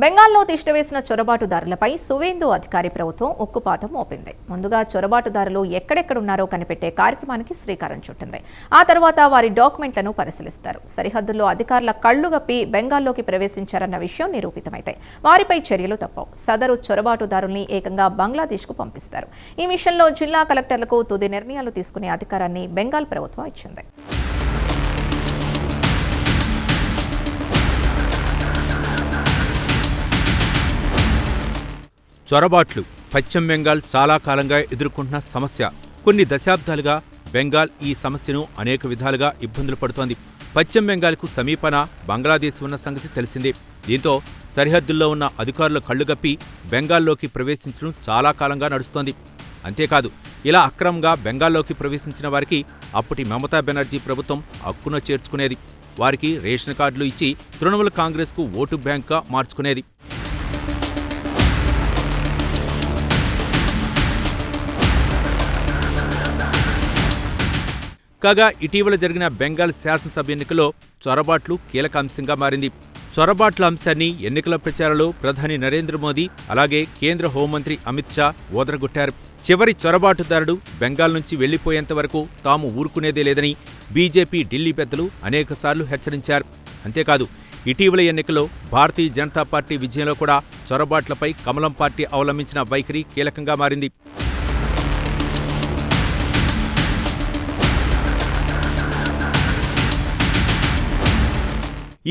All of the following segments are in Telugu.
బెంగాల్లో తిష్టవేసిన చొరబాటుదారులపై సువేందు అధికారి ప్రభుత్వం ఉక్కుపాతం మోపింది. ముందుగా చొరబాటుదారులు ఎక్కడెక్కడున్నారో కనిపెట్టే కార్యక్రమానికి శ్రీకారం చుట్టింది. ఆ తర్వాత వారి డాక్యుమెంట్లను పరిశీలిస్తారు. సరిహద్దుల్లో అధికారుల కళ్లుగప్పి బెంగాల్లోకి ప్రవేశించారన్న విషయం నిరూపితమైతే వారిపై చర్యలు తప్పవు. సదరు చొరబాటుదారుల్ని ఏకంగా బంగ్లాదేశ్కు పంపిస్తారు. ఈ విషయంలో జిల్లా కలెక్టర్లకు తుది నిర్ణయాలు తీసుకునే అధికారాన్ని బెంగాల్ ప్రభుత్వం ఇచ్చింది. చొరబాట్లు పశ్చిమ బెంగాల్ చాలా కాలంగా ఎదుర్కొంటున్న సమస్య. కొన్ని దశాబ్దాలుగా బెంగాల్ ఈ సమస్యను అనేక విధాలుగా ఇబ్బందులు పడుతోంది. పశ్చిమ బెంగాల్కు సమీపన బంగ్లాదేశ్ ఉన్న సంగతి తెలిసిందే. దీంతో సరిహద్దుల్లో ఉన్న అధికారుల కళ్లుగప్పి బెంగాల్లోకి ప్రవేశించడం చాలా కాలంగా నడుస్తోంది. అంతేకాదు, ఇలా అక్రమంగా బెంగాల్లోకి ప్రవేశించిన వారికి అప్పటి మమతా బెనర్జీ ప్రభుత్వం హక్కున చేర్చుకునేది. వారికి రేషన్ కార్డులు ఇచ్చి తృణమూల్ కాంగ్రెస్కు ఓటు బ్యాంక్గా మార్చుకునేది. కాగా ఇటీవల జరిగిన బెంగాల్ శాసనసభ ఎన్నికల్లో చొరబాట్లు కీలక అంశంగా మారింది. చొరబాట్ల అంశాన్ని ఎన్నికల ప్రచారంలో ప్రధాని నరేంద్ర మోదీ అలాగే కేంద్ర హోంమంత్రి అమిత్ షా ఓదరగొట్టారు. చివరి చొరబాటుదారుడు బెంగాల్ నుంచి వెళ్లిపోయేంత వరకు తాము ఊరుకునేదే లేదని బీజేపీ ఢిల్లీ పెద్దలు అనేకసార్లు హెచ్చరించారు. అంతేకాదు, ఇటీవల ఎన్నికల్లో భారతీయ జనతా పార్టీ విజయంలో కూడా చొరబాట్లపై కమలం పార్టీ అవలంబించిన వైఖరి కీలకంగా మారింది.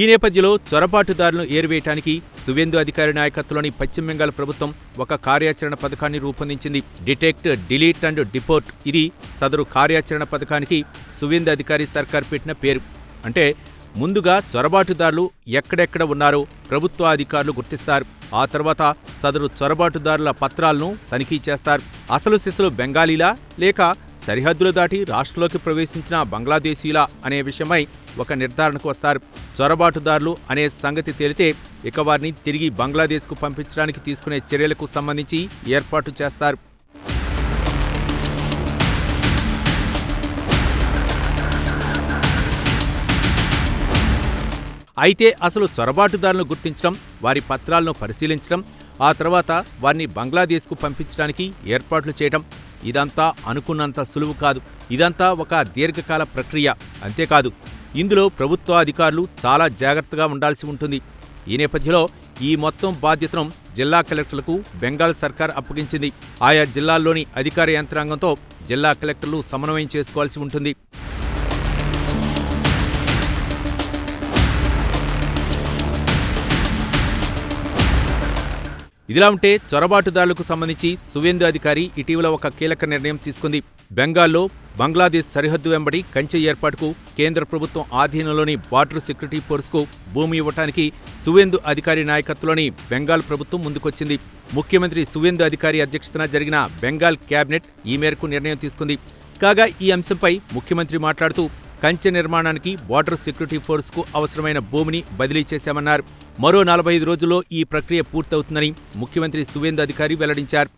ఈ నేపథ్యంలో చొరబాటుదారులను ఏరివేయటానికి సువేందు అధికారి నాయకత్వంలోని పశ్చిమ బెంగాల్ ప్రభుత్వం ఒక కార్యాచరణ పథకాన్ని రూపొందించింది. Detect, delete and deport. ఇది సదరు కార్యాచరణ పథకానికి సువేందు అధికారి సర్కార్ పెట్టిన పేరు. అంటే ముందుగా చొరబాటుదారులు ఎక్కడెక్కడ ఉన్నారో ప్రభుత్వ అధికారులు గుర్తిస్తారు. ఆ తర్వాత సదరు చొరబాటుదారుల పత్రాలను తనిఖీ చేస్తారు. అసలు సిసలు బెంగాలీలా లేక సరిహద్దులు దాటి రాష్ట్రంలోకి ప్రవేశించిన బంగ్లాదేశీలా అనే విషయమై ఒక నిర్ధారణకు వస్తారు. చొరబాటుదారులు అనే సంగతి తేలితే ఇక వారిని తిరిగి బంగ్లాదేశ్కు పంపించడానికి తీసుకునే చర్యలకు సంబంధించి ఏర్పాటు చేస్తారు. అయితే అసలు చొరబాటుదారులను గుర్తించడం, వారి పత్రాలను పరిశీలించడం, ఆ తర్వాత వారిని బంగ్లాదేశ్కు పంపించడానికి ఏర్పాట్లు చేయడం ఇదంతా అనుకున్నంత సులువు కాదు. ఇదంతా ఒక దీర్ఘకాల ప్రక్రియ. అంతేకాదు, ఇందులో ప్రభుత్వ అధికారులు చాలా జాగ్రత్తగా ఉండాల్సి ఉంటుంది. ఈ నేపథ్యంలో ఈ మొత్తం బాధ్యతను జిల్లా కలెక్టర్లకు బెంగాల్ సర్కార్ అప్పగించింది. ఆయా జిల్లాల్లోని అధికార యంత్రాంగంతో జిల్లా కలెక్టర్లు సమన్వయం చేసుకోవాల్సి ఉంటుంది. ఇదిలా ఉంటే చొరబాటుదారులకు సంబంధించి సువేందు అధికారి ఇటీవల ఒక కీలక నిర్ణయం తీసుకుంది. బెంగాల్లో బంగ్లాదేశ్ సరిహద్దు వెంబడి కంచె ఏర్పాటుకు కేంద్ర ప్రభుత్వం ఆధీనంలోని బార్డర్ సెక్యూరిటీ ఫోర్స్కు భూమి ఇవ్వటానికి సువేందు అధికారి నాయకత్వంలోని బెంగాల్ ప్రభుత్వం ముందుకొచ్చింది. ముఖ్యమంత్రి సువేందు అధికారి అధ్యక్షతన జరిగిన బెంగాల్ కేబినెట్ ఈ మేరకు నిర్ణయం తీసుకుంది. కాగా ఈ అంశంపై ముఖ్యమంత్రి మాట్లాడుతూ కంచె నిర్మాణానికి బార్డర్ సెక్యూరిటీ ఫోర్స్కు అవసరమైన భూమిని బదిలీ చేశామన్నారు. మరో 45 రోజుల్లో ఈ ప్రక్రియ పూర్తవుతుందని ముఖ్యమంత్రి సువేందు అధికారి వెల్లడించారు.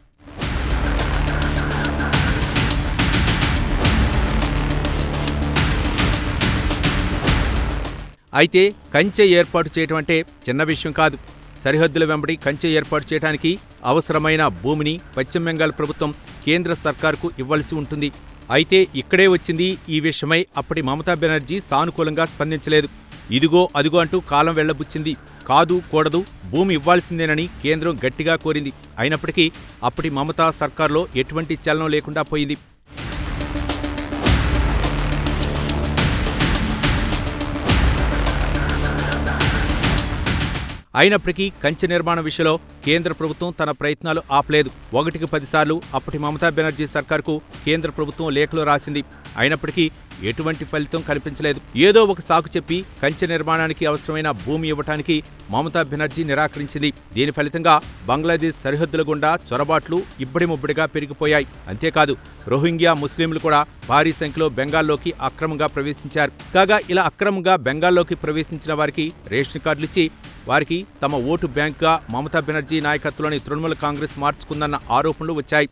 అయితే కంచె ఏర్పాటు చేయటం అంటే చిన్న విషయం కాదు. సరిహద్దుల వెంబడి కంచె ఏర్పాటు చేయడానికి అవసరమైన భూమిని పశ్చిమ బెంగాల్ ప్రభుత్వం కేంద్ర సర్కార్కు ఇవ్వాల్సి ఉంటుంది. అయితే ఇక్కడే వచ్చింది ఈ విషయమై అప్పటి మమతా బెనర్జీ సానుకూలంగా స్పందించలేదు. ఇదిగో అదిగో అంటూ కాలం వెళ్లబుచ్చింది. కాదు, కూడదు, భూమి ఇవ్వాల్సిందేనని కేంద్రం గట్టిగా కోరింది. అయినప్పటికీ అప్పటి మమతా సర్కార్లో ఎటువంటి చలనం లేకుండా పోయింది. అయినప్పటికీ కంచె నిర్మాణ విషయంలో కేంద్ర ప్రభుత్వం తన ప్రయత్నాలు ఆపలేదు. 1కి 10 సార్లు అప్పటి మమతా బెనర్జీ సర్కార్కు కేంద్ర ప్రభుత్వం లేఖలు రాసింది. అయినప్పటికీ ఎటువంటి ఫలితం కనిపించలేదు. ఏదో ఒక సాకు చెప్పి కంచె నిర్మాణానికి అవసరమైన భూమి ఇవ్వటానికి మమతా బెనర్జీ నిరాకరించింది. దీని ఫలితంగా బంగ్లాదేశ్ సరిహద్దుల గుండా చొరబాట్లు ఇబ్బడిముబ్బడిగా పెరిగిపోయాయి. అంతేకాదు, రోహింగ్యా ముస్లింలు కూడా భారీ సంఖ్యలో బెంగాల్లోకి అక్రమంగా ప్రవేశించారు. కాగా ఇలా అక్రమంగా బెంగాల్లోకి ప్రవేశించిన వారికి రేషన్ కార్డులిచ్చి వారికి తమ ఓటు బ్యాంక్గా మమతా బెనర్జీ నాయకత్వంలోని తృణమూల్ కాంగ్రెస్ మార్చుకుందన్న ఆరోపణలు వచ్చాయి.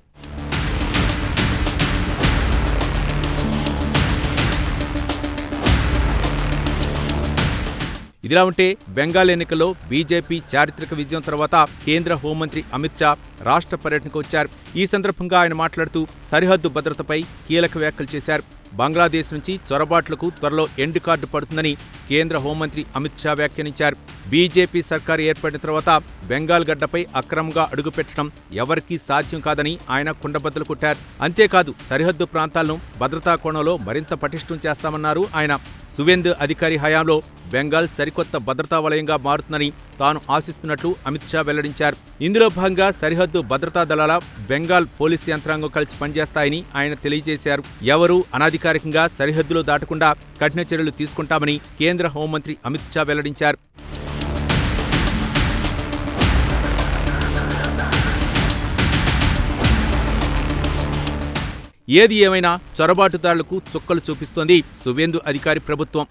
ఇదిలా ఉంటే బెంగాల్ ఎన్నికల్లో బీజేపీ చారిత్రక విజయం తర్వాత కేంద్ర హోంమంత్రి అమిత్ షా రాష్ట్ర పర్యటనకు వచ్చారు. ఈ సందర్భంగా ఆయన మాట్లాడుతూ సరిహద్దు భద్రతపై కీలక వ్యాఖ్యలు చేశారు. బంగ్లాదేశ్ నుంచి చొరబాట్లకు త్వరలో ఎండ్ కార్డు పడుతుందని కేంద్ర హోంమంత్రి అమిత్ షా వ్యాఖ్యానించారు. బీజేపీ సర్కారు ఏర్పడిన తర్వాత బెంగాల్ గడ్డపై అక్రమంగా అడుగుపెట్టడం ఎవరికీ సాధ్యం కాదని ఆయన కుండబద్దలు కొట్టారు. అంతేకాదు సరిహద్దు ప్రాంతాలను భద్రతా కోణంలో మరింత పటిష్టం చేస్తామన్నారు ఆయన. సువేందు అధికారి హయాంలో బెంగాల్ సరికొత్త భద్రతా వలయంగా మారుతుందని తాను ఆశిస్తున్నట్లు అమిత్ షా వెల్లడించారు. ఇందులో భాగంగా సరిహద్దు భద్రతా దళాల బెంగాల్ పోలీసు యంత్రాంగం కలిసి పనిచేస్తాయని ఆయన తెలియజేశారు. ఎవరూ అనధికారికంగా సరిహద్దులో దాటకుండా కఠిన చర్యలు తీసుకుంటామని కేంద్ర హోంమంత్రి అమిత్ షా వెల్లడించారు. ఏది ఏమైనా చొరబాటుదారులకు చుక్కలు చూపిస్తోంది సువేందు అధికారి ప్రభుత్వం.